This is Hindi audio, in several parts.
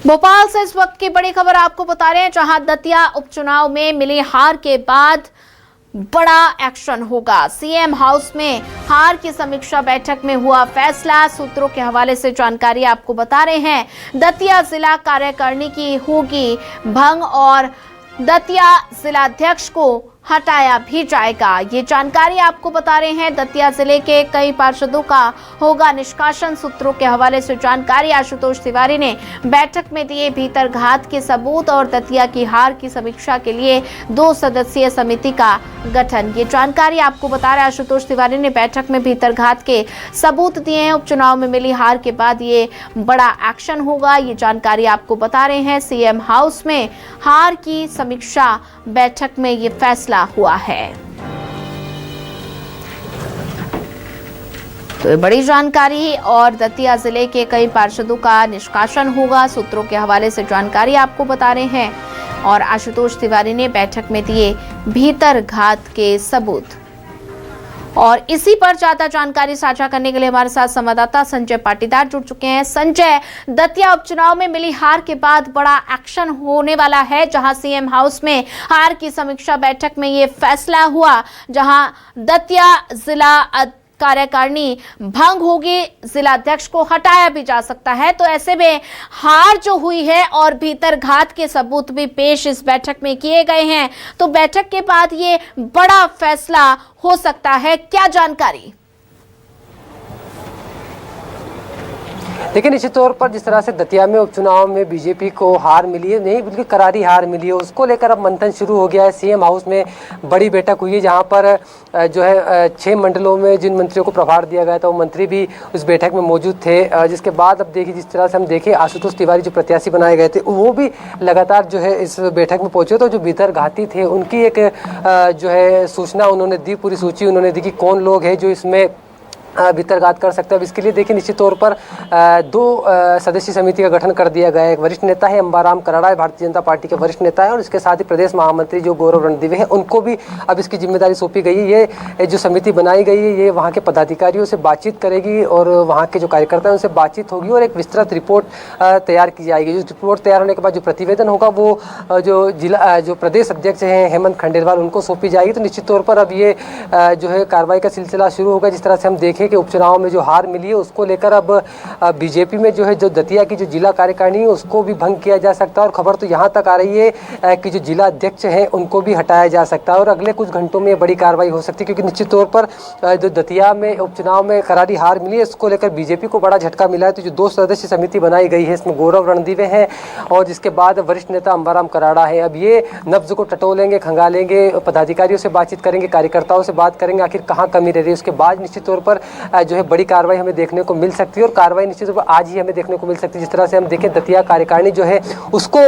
भोपाल से इस वक्त की बड़ी खबर आपको बता रहे हैं, जहां दतिया उपचुनाव में मिली हार के बाद बड़ा एक्शन होगा। सीएम हाउस में हार की समीक्षा बैठक में हुआ फैसला। सूत्रों के हवाले से जानकारी आपको बता रहे हैं, दतिया जिला कार्यकारिणी की होगी भंग और दतिया जिलाध्यक्ष को हटाया भी जाएगा। ये जानकारी आपको बता रहे हैं, दतिया जिले के कई पार्षदों का होगा निष्कासन। सूत्रों के हवाले से जानकारी आशुतोष तिवारी ने बैठक में दिए भीतरघात के सबूत और दतिया की हार की समीक्षा के लिए 2 सदस्यीय समिति का गठन। ये जानकारी आपको बता रहे आशुतोष तिवारी ने बैठक में भीतरघात के सबूत दिए हैं। उपचुनाव में मिली हार के बाद ये बड़ा एक्शन होगा, ये जानकारी आपको बता रहे हैं। सीएम हाउस में हार की समीक्षा बैठक में ये फैसला हुआ है। तो ये बड़ी जानकारी और दतिया जिले के कई पार्षदों का निष्कासन होगा। सूत्रों के हवाले से जानकारी आपको बता रहे हैं और आशुतोष तिवारी ने बैठक में दिए भीतरघात के सबूत। और इसी पर ज्यादा जानकारी साझा करने के लिए हमारे साथ संवाददाता संजय पाटीदार जुड़ चुके हैं। संजय, दतिया उपचुनाव में मिली हार के बाद बड़ा एक्शन होने वाला है, जहां सीएम हाउस में हार की समीक्षा बैठक में ये फैसला हुआ, जहां दतिया जिला कार्यकारिणी भंग होगी, जिलाध्यक्ष को हटाया भी जा सकता है। तो ऐसे में हार जो हुई है और भीतरघात के सबूत भी पेश इस बैठक में किए गए हैं, तो बैठक के बाद ये बड़ा फैसला हो सकता है, क्या जानकारी? देखिए, निश्चित तौर पर जिस तरह से दतिया में उपचुनाव में बीजेपी को हार मिली है, नहीं बिल्कुल करारी हार मिली है, उसको लेकर अब मंथन शुरू हो गया है। सीएम हाउस में बड़ी बैठक हुई है, जहां पर जो है 6 मंडलों में जिन मंत्रियों को प्रभार दिया गया था वो मंत्री भी उस बैठक में मौजूद थे। जिसके बाद अब देखिए, जिस तरह से हम देखें, आशुतोष तिवारी जो प्रत्याशी बनाए गए थे वो भी लगातार जो है इस बैठक में पहुंचे। तो जो भीतरघाती थे उनकी एक जो है सूचना उन्होंने दी, पूरी सूची उन्होंने दी कि कौन लोग हैं जो इसमें भीतरघात कर सकते हैं। अब इसके लिए देखिए, निश्चित तौर पर 2 सदस्यीय समिति का गठन कर दिया गया है। एक वरिष्ठ नेता है अंबाराम कराड़ा, भारतीय जनता पार्टी के वरिष्ठ नेता है, और इसके साथ ही प्रदेश महामंत्री जो गौरव रणदीवे हैं, उनको भी अब इसकी जिम्मेदारी सौंपी गई है। ये जो समिति बनाई गई है, ये वहाँ के पदाधिकारियों से बातचीत करेगी और वहाँ के जो कार्यकर्ता हैं उनसे बातचीत होगी और एक विस्तृत रिपोर्ट तैयार की जाएगी। जो रिपोर्ट तैयार होने के बाद जो प्रतिवेदन होगा वो जो प्रदेश अध्यक्ष हैं हेमंत खंडेलवाल, उनको सौंपी जाएगी। तो निश्चित तौर पर अब ये जो है कार्रवाई का सिलसिला शुरू होगा। जिस तरह से हम देखें कि उपचुनाव में जो हार मिली है उसको लेकर अब बीजेपी में जो है, जो दतिया की जो जिला कार्यकारिणी है उसको भी भंग किया जा सकता है। और खबर तो यहाँ तक आ रही है कि जो जिला अध्यक्ष हैं उनको भी हटाया जा सकता है और अगले कुछ घंटों में बड़ी कार्रवाई हो सकती है, क्योंकि निश्चित तौर पर जो दतिया में उपचुनाव में करारी हार मिली है उसको लेकर बीजेपी को बड़ा झटका मिला है। तो जो 2 सदस्यीय समिति बनाई गई है, इसमें गौरव रणदीवे हैं और जिसके बाद वरिष्ठ नेता अंबाराम कराड़ा है। अब ये नब्ज को टटोलेंगे, खंगालेंगे, पदाधिकारियों से बातचीत करेंगे, कार्यकर्ताओं से बात करेंगे, आखिर कहाँ कमी रह रही है। उसके बाद निश्चित तौर पर जो है बड़ी कार्रवाई हमें देखने को मिल सकती है और कार्रवाई निश्चित रूप से आज ही हमें देखने को मिल सकती है। जिस तरह से हम देखें, दतिया कार्यकारिणी जो है उसको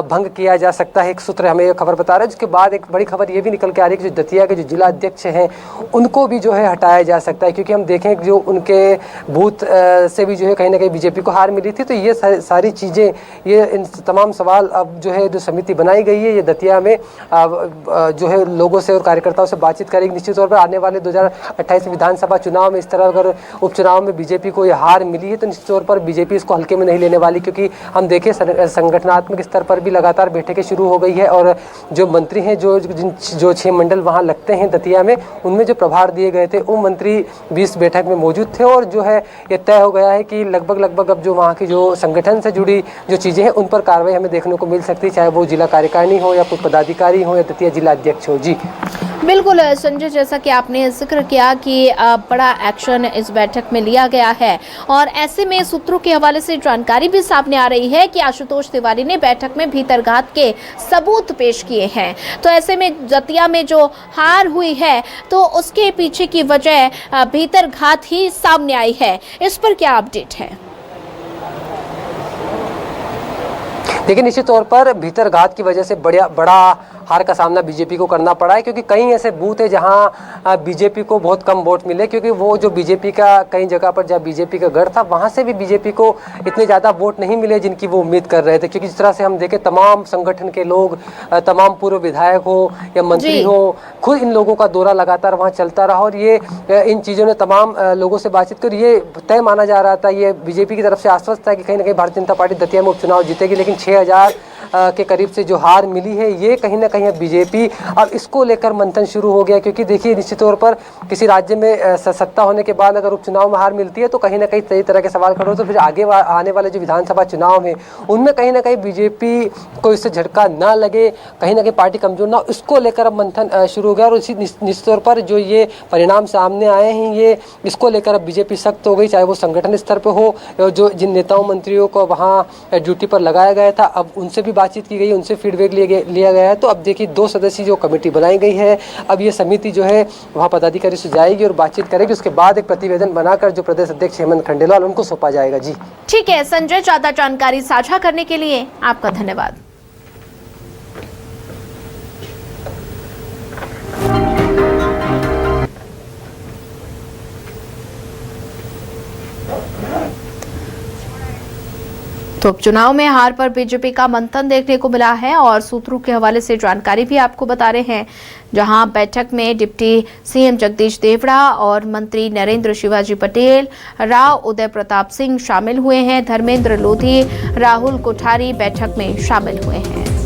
भंग किया जा सकता है, एक सूत्र हमें यह खबर बता रहा है। जिसके बाद एक बड़ी खबर ये भी निकल के आ रही है कि जो दतिया के जो जिला अध्यक्ष हैं उनको भी जो है हटाया जा सकता है, क्योंकि हम देखें जो उनके बूथ से भी जो है कहीं ना कहीं बीजेपी को हार मिली थी। तो ये सारी चीज़ें, ये इन तमाम सवाल अब जो है जो समिति बनाई गई है ये दतिया में जो है लोगों से और कार्यकर्ताओं से बातचीत करेगी। निश्चित तौर पर आने वाले 2028 विधानसभा चुनाव में इस तरह अगर उपचुनाव में बीजेपी को यह हार मिली है तो निश्चित तौर पर बीजेपी इसको हल्के में नहीं लेने वाली, क्योंकि हम देखें संगठनात्मक स्तर पर भी लगातार बैठकें शुरू हो गई है और जो मंत्री हैं जो 6 मंडल वहां लगते हैं दतिया में, उनमें जो प्रभार दिए गए थे वो मंत्री भी इस बैठक में मौजूद थे और जो है ये तय हो गया है कि लगभग अब जो वहाँ की जो संगठन से जुड़ी जो चीज़ें हैं उन पर कार्रवाई हमें देखने को मिल सकती है, चाहे वो जिला कार्यकारिणी हो या कोई पदाधिकारी हो या दतिया जिला अध्यक्ष हो। जी बिल्कुल संजय, जैसा कि आपने जिक्र किया कि बड़ा एक्शन इस बैठक में लिया गया है और ऐसे में सूत्रों के हवाले से जानकारी भी सामने आ रही है कि आशुतोष तिवारी ने बैठक में भीतरघात के सबूत पेश किए हैं। तो ऐसे में दतिया में जो हार हुई है तो उसके पीछे की वजह भीतरघात ही सामने आई है, इस पर क्या अपडेट है? देखिए निश्चित तौर पर भीतर घात की वजह से बड़ा हार का सामना बीजेपी को करना पड़ा है, क्योंकि कई ऐसे बूथ है जहां बीजेपी को बहुत कम वोट मिले, क्योंकि वो जो बीजेपी का कई जगह पर जब बीजेपी का गढ़ था वहां से भी बीजेपी को इतने ज़्यादा वोट नहीं मिले जिनकी वो उम्मीद कर रहे थे। क्योंकि जिस तरह से हम देखें तमाम संगठन के लोग, तमाम पूर्व विधायक हो या मंत्री हो, खुद इन लोगों का दौरा लगातार वहाँ चलता रहा और ये इन चीज़ों ने तमाम लोगों से बातचीत कर ये तय माना जा रहा था, ये बीजेपी की तरफ से आश्वस्त था कि कहीं ना कहीं भारतीय जनता पार्टी दतिया में उपचुनाव जीतेगी। लेकिन 6000 के करीब से जो हार मिली है ये कहीं ना कहीं बीजेपी अब इसको लेकर मंथन शुरू हो गया। क्योंकि देखिए निश्चित तौर पर किसी राज्य में सत्ता होने के बाद अगर उपचुनाव में हार मिलती है तो कहीं ना कहीं कई तरह के सवाल खड़े हो, तो फिर आगे आने वाले जो विधानसभा चुनाव है उनमें कहीं ना कहीं बीजेपी को इससे झटका ना लगे, कहीं ना कहीं पार्टी कमजोर ना हो, इसको लेकर अब मंथन शुरू हो गया। और इसी निश्चित तौर पर जो ये परिणाम सामने आए हैं ये इसको लेकर अब बीजेपी सख्त हो गई, चाहे वो संगठन स्तर पर हो, जो जिन नेताओं मंत्रियों को वहाँ ड्यूटी पर लगाया गया था अब उनसे भी बातचीत की गई, उनसे फीडबैक लिया गया है। तो अब देखिए 2 सदस्यीय जो कमेटी बनाई गई है, अब ये समिति जो है वहाँ पदाधिकारी से जाएगी और बातचीत करेगी, उसके बाद एक प्रतिवेदन बनाकर जो प्रदेश अध्यक्ष हेमंत खंडेलवाल उनको सौंपा जाएगा। जी ठीक है संजय, ज्यादा जानकारी साझा करने के लिए आपका धन्यवाद। तो उपचुनाव में हार पर बीजेपी का मंथन देखने को मिला है और सूत्रों के हवाले से जानकारी भी आपको बता रहे हैं, जहां बैठक में डिप्टी सीएम जगदीश देवड़ा और मंत्री नरेंद्र शिवाजी पटेल, राव उदय प्रताप सिंह शामिल हुए हैं। धर्मेंद्र लोधी, राहुल कोठारी बैठक में शामिल हुए हैं।